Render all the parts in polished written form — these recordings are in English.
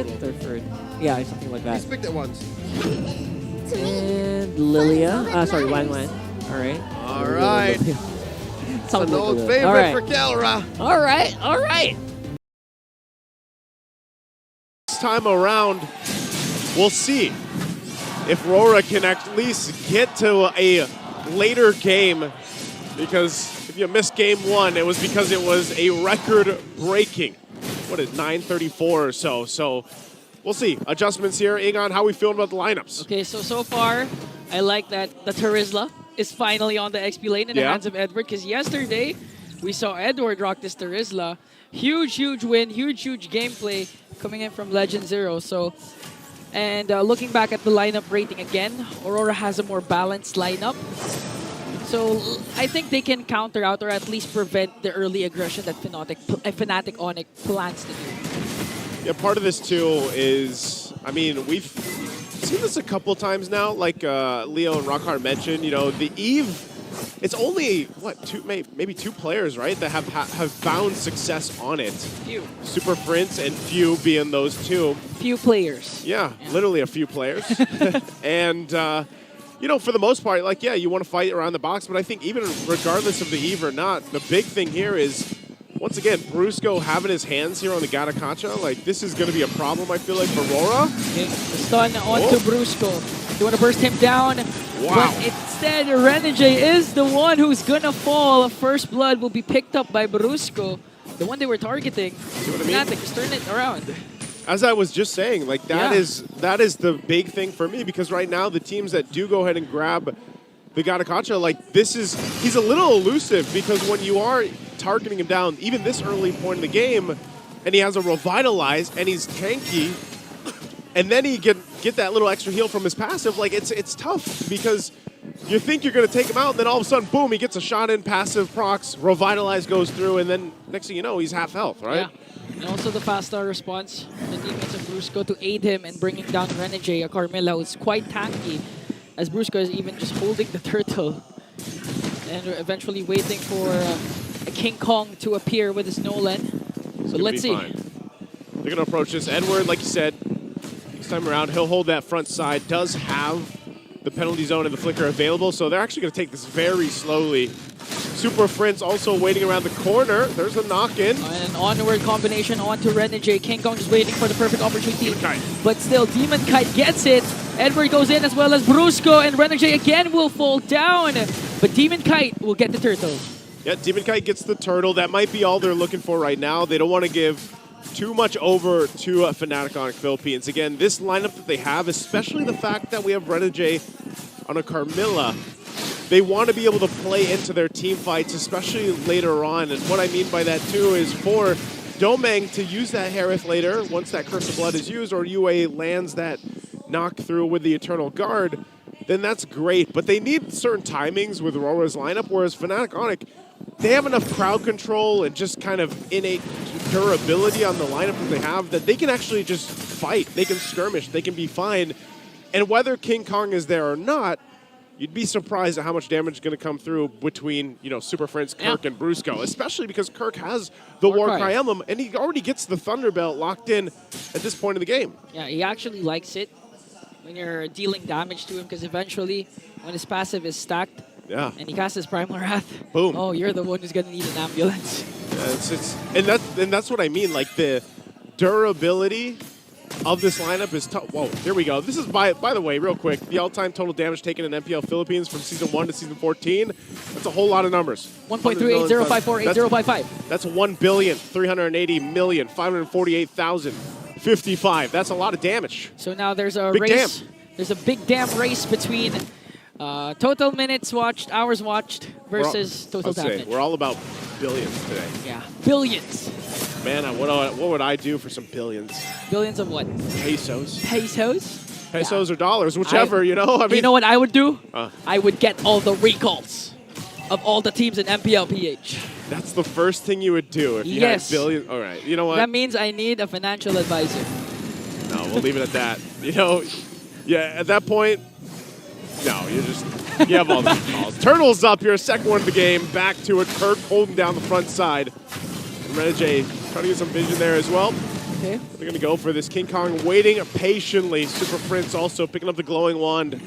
second or third. Yeah, something like that. He's picked it once. And Lilia. Sorry, Wan. All right. All right. It's an old favorite for Kelra. All right. This time around, we'll see if Rora can at least get to a later game, because if you missed game one, it was because it was a record-breaking, 934 or so. So we'll see. Adjustments here. Egon, how are we feeling about the lineups? Okay, so far, I like that the Terizla is finally on the XP lane in the hands of Edward, because yesterday we saw Edward rock this Terizla. Huge win, huge gameplay coming in from Legend Zero. So, and looking back at the lineup rating again, Aurora has a more balanced lineup. So I think they can counter out or at least prevent the early aggression that Fnatic Onic plans to do. Yeah, part of this too is, I mean, we've seen this a couple times now, like Leo and Rockhard mentioned, you know, the Eve, it's only, maybe two players, right, that have found success on it. Few. Super Prince and Few being those two. Few players. Yeah, literally a few players. And, you know, for the most part, like, yeah, you want to fight around the box, but I think even regardless of the Eve or not, the big thing here is, once again, Brusco having his hands here on the Gatakacha, like, this is going to be a problem, I feel like, for Rora. Okay, stun onto Brusco. You want to burst him down. Wow. But instead, Renegade is the one who's going to fall. First blood will be picked up by Brusco, the one they were targeting. See what I mean? Fnatic, just turn it around. As I was just saying, like, that is the big thing for me, because right now the teams that do go ahead and grab the Gatakacha, like, he's a little elusive, because when you are targeting him down, even this early point in the game, and he has a Revitalize, and he's tanky, and then he get that little extra heal from his passive, like, it's tough, because you think you're going to take him out, and then all of a sudden, boom, he gets a shot in, passive procs, Revitalize goes through, and then next thing you know, he's half health, right? Yeah. And also the fast response, the teammates of Brusco to aid him in bringing down Renegade, a Carmilla who's quite tanky, as Brusco is even just holding the turtle and eventually waiting for a King Kong to appear with his Nolan. So let's see. Fine. They're going to approach this. Edward, like you said, this time around, he'll hold that front side, does have the penalty zone and the flicker available, so they're actually going to take this very slowly. Super Prince also waiting around the corner. There's a knock-in. And an onward combination onto Renegade. King Kong just waiting for the perfect opportunity. But still, Demon Kite gets it. Edward goes in as well as Brusco, and Renegade again will fall down. But Demon Kite will get the turtle. Yeah, Demon Kite gets the turtle. That might be all they're looking for right now. They don't want to give too much over to Fnatic Onic Philippines. Again, this lineup that they have, especially the fact that we have Renegade on a Carmilla, they want to be able to play into their team fights, especially later on. And what I mean by that, too, is for Domeng to use that Harith later, once that Curse of Blood is used, or UA lands that knock through with the Eternal Guard, then that's great. But they need certain timings with Rora's lineup, whereas Fnatic Onic, they have enough crowd control and just kind of innate durability on the lineup that they have that they can actually just fight. They can skirmish. They can be fine. And whether King Kong is there or not, you'd be surprised at how much damage is going to come through between, you know, Super Prince, Kirk, and Brusco, especially because Kirk has the Warcry emblem, and he already gets the Thunderbelt locked in at this point in the game. Yeah, he actually likes it when you're dealing damage to him, because eventually, when his passive is stacked, and he casts his Primal Wrath, boom. Oh, you're the one who's going to need an ambulance. Yeah, and that's what I mean, like the durability of this lineup is tough. Whoa, here we go. This is, by the way, real quick, the all-time total damage taken in MPL Philippines from Season 1 to Season 14. That's a whole lot of numbers. 1.380548055. That's 1,380,548,055. That's a lot of damage. So now there's a big race. Damn. There's a big damn race between total minutes watched, hours watched versus total damage. We're all about billions today. Yeah, billions. Man, what would I do for some billions? Billions of what? Pesos. Pesos? Pesos or dollars, whichever, you know? I mean, you know what I would do? I would get all the recalls of all the teams in MPLPH. That's the first thing you would do if you had billions. All right, you know what? That means I need a financial advisor. No, we'll leave it at that. You know, yeah, at that point, no, you have all the calls. Turtles up here, second one of the game. Back to it. Kirk holding down the front side. Renegade trying to get some vision there as well. Okay. They're going to go for this. King Kong waiting patiently. Super Prince also picking up the glowing wand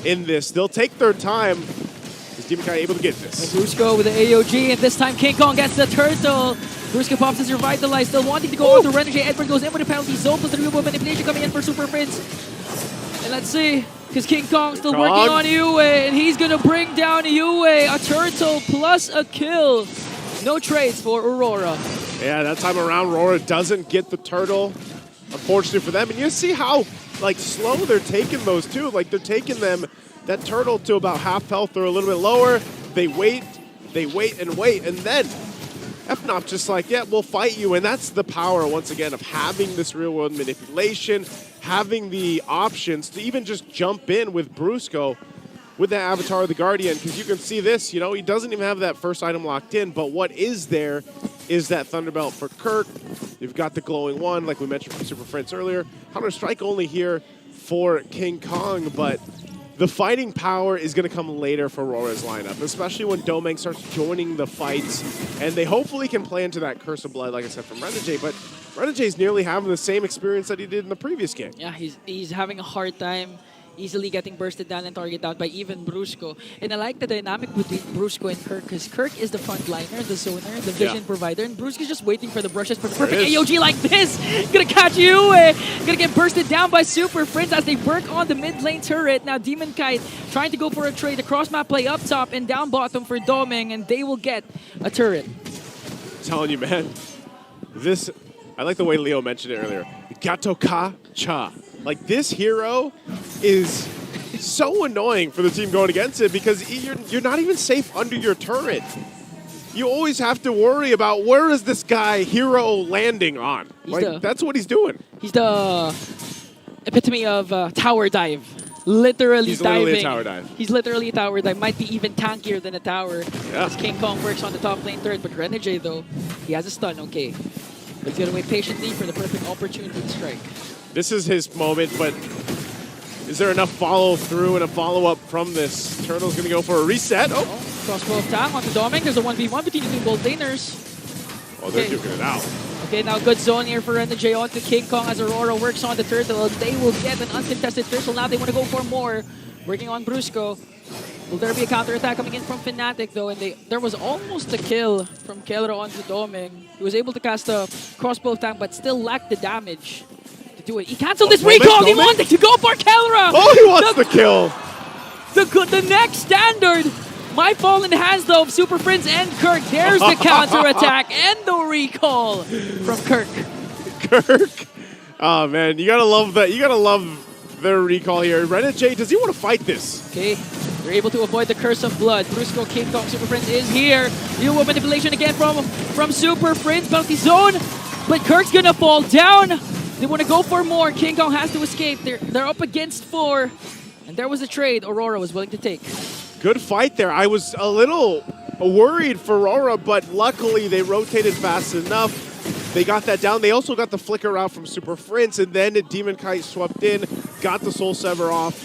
in this. They'll take their time. Is Demon Kai able to get this? Brusco with the AOG, and this time King Kong gets the turtle. Brusco pops his Revitalize, still wanting to go on to Renegade. Edward goes in with a penalty zone, plus the removal manipulation coming in for Super Prince. And let's see, because King Kong's still working on Yue, and he's going to bring down Yue. A turtle plus a kill. No trades for Aurora. Yeah, that time around, Rora doesn't get the turtle, unfortunately for them. And you see how slow they're taking those too. They're taking them, that turtle, to about half health or a little bit lower. They wait, and wait, and then Fnop just yeah, we'll fight you. And that's the power, once again, of having this real-world manipulation, having the options to even just jump in with Brusco with the Avatar of the Guardian, because you can see this, he doesn't even have that first item locked in, but what is there is that Thunderbelt for Kirk. You've got the glowing one, like we mentioned from Super Prince earlier. Counter-Strike only here for King Kong, but the fighting power is going to come later for Rora's lineup, especially when Domeng starts joining the fights, and they hopefully can play into that Curse of Blood, like I said, from Renegade, but Renegade's nearly having the same experience that he did in the previous game. Yeah, he's having a hard time easily getting bursted down and targeted out by even Brusco. And I like the dynamic between Brusco and Kirk, because Kirk is the frontliner, the zoner, the vision provider, and Brusco's just waiting for the brushes for the perfect AOG like this. Gonna catch you, gonna get bursted down by Super Prince as they work on the mid lane turret. Now Demon Kite trying to go for a trade, a cross map play up top and down bottom for Domeng, and they will get a turret. I'm telling you, man, I like the way Leo mentioned it earlier. Gato ka cha. This hero is so annoying for the team going against it, because you're not even safe under your turret. You always have to worry about where is this guy hero landing on. That's what he's doing. He's the epitome of tower dive. Literally He's diving. literally a tower dive. He's literally a tower dive. Might be even tankier than a tower. Yeah. As King Kong works on the top lane turret, but Renegade though, he has a stun, okay. But he's gonna wait patiently for the perfect opportunity to strike. This is his moment, but is there enough follow-through and a follow-up from this? Turtle's going to go for a reset. Oh! Crossbow of Tang onto Domeng. There's a 1v1 between the two gold laners. Oh, they're duking it out. Okay, now good zone here for Renegade onto King Kong as Aurora works on the turtle. They will get an uncontested turtle. Now they want to go for more. Working on Brusco. Will there be a counterattack coming in from Fnatic though? And there was almost a kill from Kelra onto Domeng. He was able to cast a crossbow of Tang, but still lacked the damage to do it. He canceled his recall. He wanted to go for Kelra. Oh, he wants the kill. The next standard. My fallen hands though of Super Prince and Kirk. There's the counterattack and the recall from Kirk. Kirk. Oh man, you gotta love that. You gotta love their recall here. Renegade, does he want to fight this? Okay, they're able to avoid the Curse of Blood. Brusco, King Kong, Super Prince is here. New manipulation again from Super Prince. Bounty zone, but Kirk's gonna fall down. They want to go for more. King Kong has to escape. They're up against 4, and there was a trade Aurora was willing to take. Good fight there. I was a little worried for Rora, but luckily they rotated fast enough. They got that down. They also got the flicker out from Super Prince, and then Demon Kite swept in, got the Soul Sever off.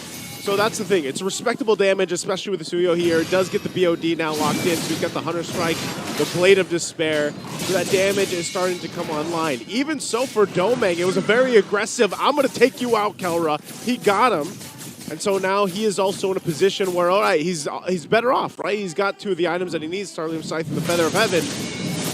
So that's the thing. It's respectable damage, especially with the Suyo here. It does get the BOD now locked in, so he's got the Hunter Strike, the Blade of Despair. So that damage is starting to come online. Even so for Domeng, it was a very aggressive, I'm going to take you out, Kelra. He got him. And so now he is also in a position where, all right, he's better off, right? He's got 2 of the items that he needs, Starlium Scythe and the Feather of Heaven.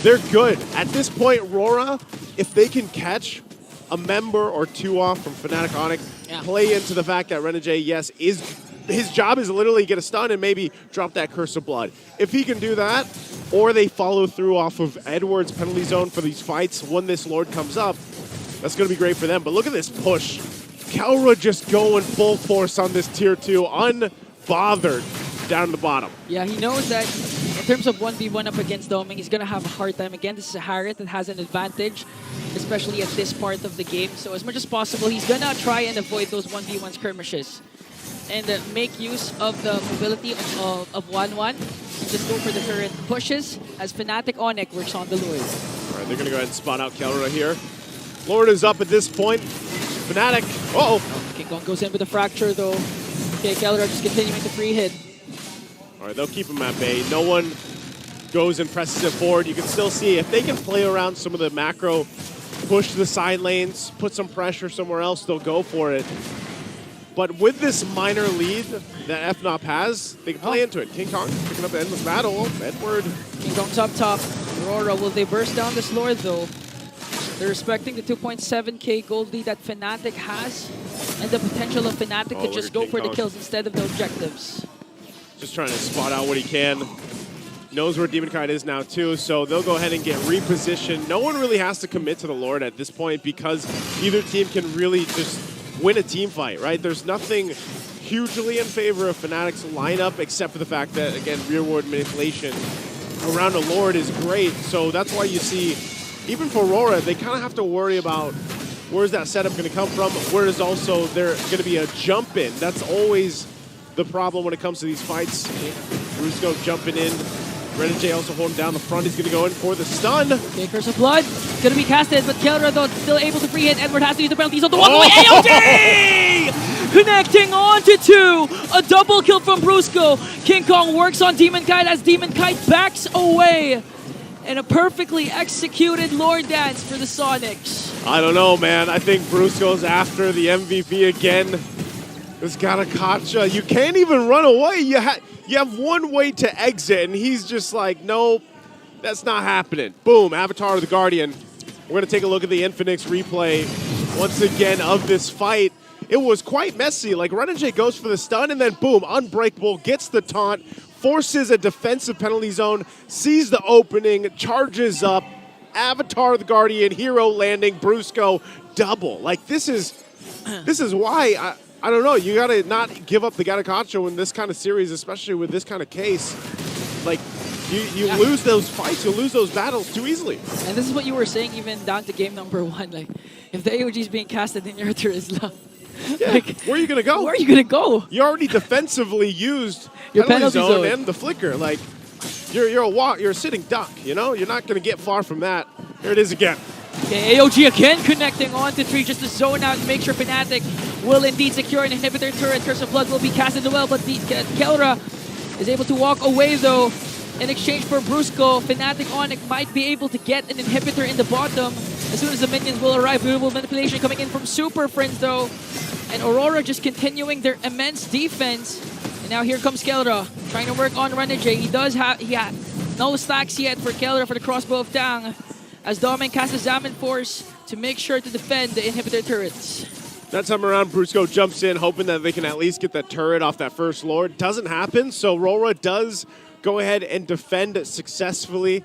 They're good. At this point, Rora, if they can catch a member or 2 off from Fnatic Onic, play into the fact that Renegade, yes, his job is literally get a stun and maybe drop that Curse of Blood. If he can do that, or they follow through off of Edward's penalty zone for these fights when this Lord comes up, that's going to be great for them. But look at this push. Kelra just going full force on this tier 2, unbothered down the bottom. Yeah, he knows that in terms of 1v1 up against Domeng, he's going to have a hard time. Again, this is a Harriet that has an advantage, especially at this part of the game. So as much as possible, he's going to try and avoid those 1v1 skirmishes and make use of the mobility of 1-1. Just go for the turret pushes as Fnatic Onic works on the Lord. All right, they're going to go ahead and spot out Kelra here. Lord is up at this point. Fnatic. Uh-oh. King Kong goes in with a fracture, though. Okay, Kelra just continuing to free hit. All right, they'll keep him at bay. No one goes and presses it forward. You can still see if they can play around some of the macro push the side lanes, put some pressure somewhere else, they'll go for it. But with this minor lead that Fnop has, they can play into it. King Kong picking up Endless Battle. Edward. King Kong's up top. Aurora, will they burst down this Lord though? They're respecting the 2.7k gold lead that Fnatic has, and the potential of Fnatic to just go for the kills instead of the objectives. Just trying to spot out what he can. Knows where Demon Kite is now too, so they'll go ahead and get repositioned. No one really has to commit to the Lord at this point because either team can really just win a team fight, right? There's nothing hugely in favor of Fnatic's lineup except for the fact that, again, rearward manipulation around a Lord is great. So that's why you see, even for Rora, they kind of have to worry about where's that setup going to come from, whereas also there going to be a jump in. That's always the problem when it comes to these fights. Brusco jumping in. Renegade also holding down the front. He's going to go in for the stun. Okay, Curse of Blood. Going to be casted, but Kelra, though, still able to free hit. Edward has to use the penalties on the one-way. AOD! Connecting on to 2. A double kill from Brusco. King Kong works on Demon Kite as Demon Kite backs away. And a perfectly executed Lord Dance for the Sonics. I don't know, man. I think Brusco's after the MVP again. This Garakacha. You can't even run away. You have one way to exit, and he's just like, nope, that's not happening. Boom, Avatar of the Guardian. We're going to take a look at the Infinix replay once again of this fight. It was quite messy. Like, Renegade goes for the stun, and then boom, Unbreakable gets the taunt, forces a defensive penalty zone, sees the opening, charges up. Avatar of the Guardian, hero landing, Brusco, double. Like, this is why I don't know. You got to not give up the Garakacho in this kind of series, especially with this kind of case. Like, you lose those fights, you lose those battles too easily. And this is what you were saying even down to game number 1. Like, if the AOG is being casted in your Turisla, like, where are you going to go? Where are you going to go? You already defensively used your penalty zone and the flicker. Like, you're a sitting duck, you know? You're not going to get far from that. Here it is again. Okay, AOG again connecting on to 3 just to zone out and make sure Fnatic will indeed secure an inhibitor turret. Curse of Blood will be casted as well, but Kelra is able to walk away though. In exchange for Brusco, Fnatic Onic might be able to get an inhibitor in the bottom as soon as the minions will arrive. Beautiful manipulation coming in from Super Friends though. And Aurora just continuing their immense defense. And now here comes Kelra trying to work on Renegade. He has no stacks yet for Kelra for the crossbow of Tang, as Domin casts a Zaman Force to make sure to defend the inhibitor turrets. That time around, Brusco jumps in, hoping that they can at least get that turret off that first Lord. Doesn't happen, so Rora does go ahead and defend successfully.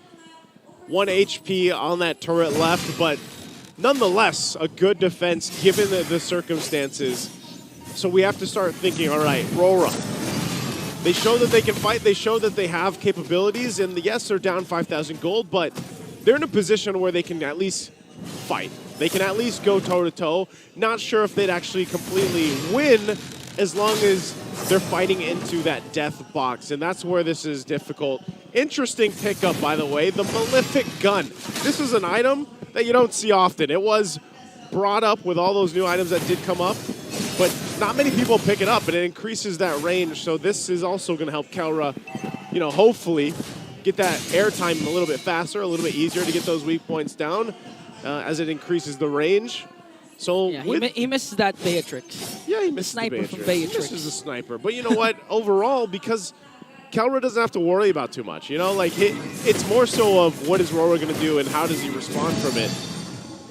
1 HP on that turret left, but nonetheless, a good defense given the circumstances. So we have to start thinking, all right, Rora. They show that they can fight, they show that they have capabilities, and yes, they're down 5,000 gold, but they're in a position where they can at least fight. They can at least go toe-to-toe. Not sure if they'd actually completely win as long as they're fighting into that death box, and that's where this is difficult. Interesting pickup, by the way, the Malefic Gun. This is an item that you don't see often. It was brought up with all those new items that did come up, but not many people pick it up, and it increases that range, so this is also going to help Kelra, you know, hopefully get that airtime a little bit faster, a little bit easier to get those weak points down as it increases the range. So yeah, he misses that Beatrix. Yeah, he misses the sniper the from Beatrix. Beatrix. He misses the sniper. But you know what? Overall, because Kelra doesn't have to worry about too much. You know, like it's more so of what is Rora going to do and how does he respond from it.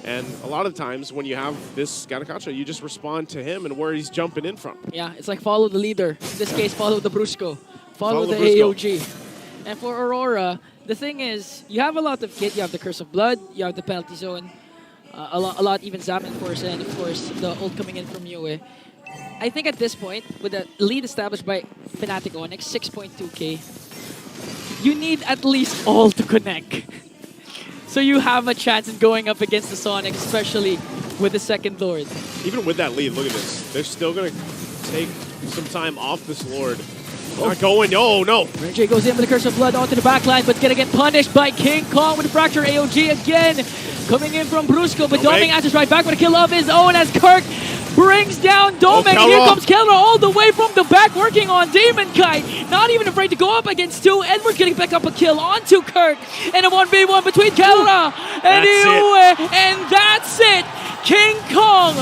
And a lot of times when you have this Garakacha, you just respond to him and where he's jumping in from. Yeah, it's like follow the leader. In this case, follow the Brusco. Follow the Brusco. AOG. And for Aurora, the thing is, you have a lot of kit. You have the Curse of Blood, you have the Penalty Zone, a lot even Zaman Force, and of course, the ult coming in from Yue. I think at this point, with the lead established by Fnatic Onic, 6.2k, you need at least all to connect. So you have a chance in going up against the Sonic, especially with the second Lord. Even with that lead, look at this. They're still going to take some time off this Lord. Not going. Oh, no. Renegade goes in with the Curse of Blood onto the backline, but gonna get punished by King Kong with the Fracture. AOG again coming in from Brusco, but Doming answers right back with a kill of his own as Kirk brings down Domek. And here Kelra. comes Kelra all the way from the back, working on Demon Kite. Not even afraid to go up against two. Edward getting back up a kill onto Kirk. And a 1v1 between Kelra and That's Yue. And that's it. King Kong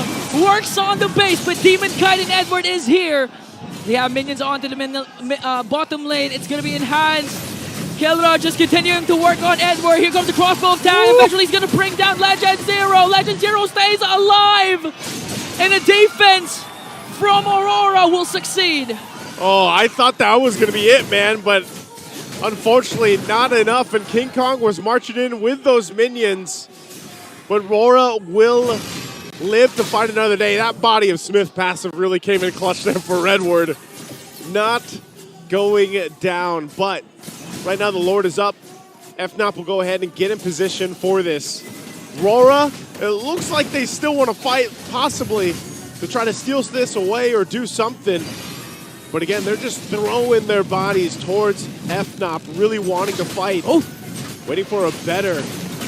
works on the base, but Demon Kite and Edward is here. They have minions onto the bottom lane. It's going to be enhanced. Kelra just continuing to work on Edward. Here comes the crossbow of Tang. Eventually he's going to bring down Legend Zero. Legend Zero stays alive. And the defense from Aurora will succeed. Oh, I thought that was going to be it, man, but unfortunately not enough. And King Kong was marching in with those minions. But Rora will live to fight another day. That body of Smith passive really came in clutch there for Redward. Not going down, but right now the Lord is up. Fnop will go ahead and get in position for this. Rora, it looks like they still want to fight, possibly to try to steal this away or do something. But again, they're just throwing their bodies towards Fnop, really wanting to fight. Oh, waiting for a better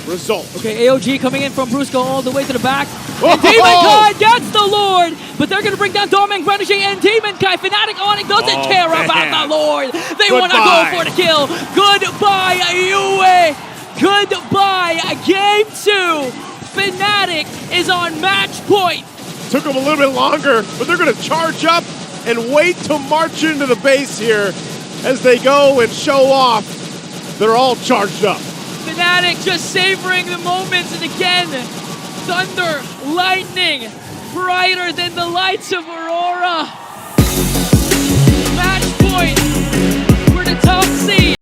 result. Okay, AOG coming in from Brusco all the way to the back. Oh! And Demon Kai gets the Lord, but they're going to bring down Domek, Renegade, and Demon Kai. Fnatic Onic doesn't care about the Lord. They want to go for the kill. Goodbye, Yue. Goodbye, game 2. Fnatic is on match point. Took them a little bit longer, but they're going to charge up and wait to march into the base here as they go and show off. They're all charged up. Fnatic just savoring the moments, and again, thunder, lightning, brighter than the lights of Aurora. Match point.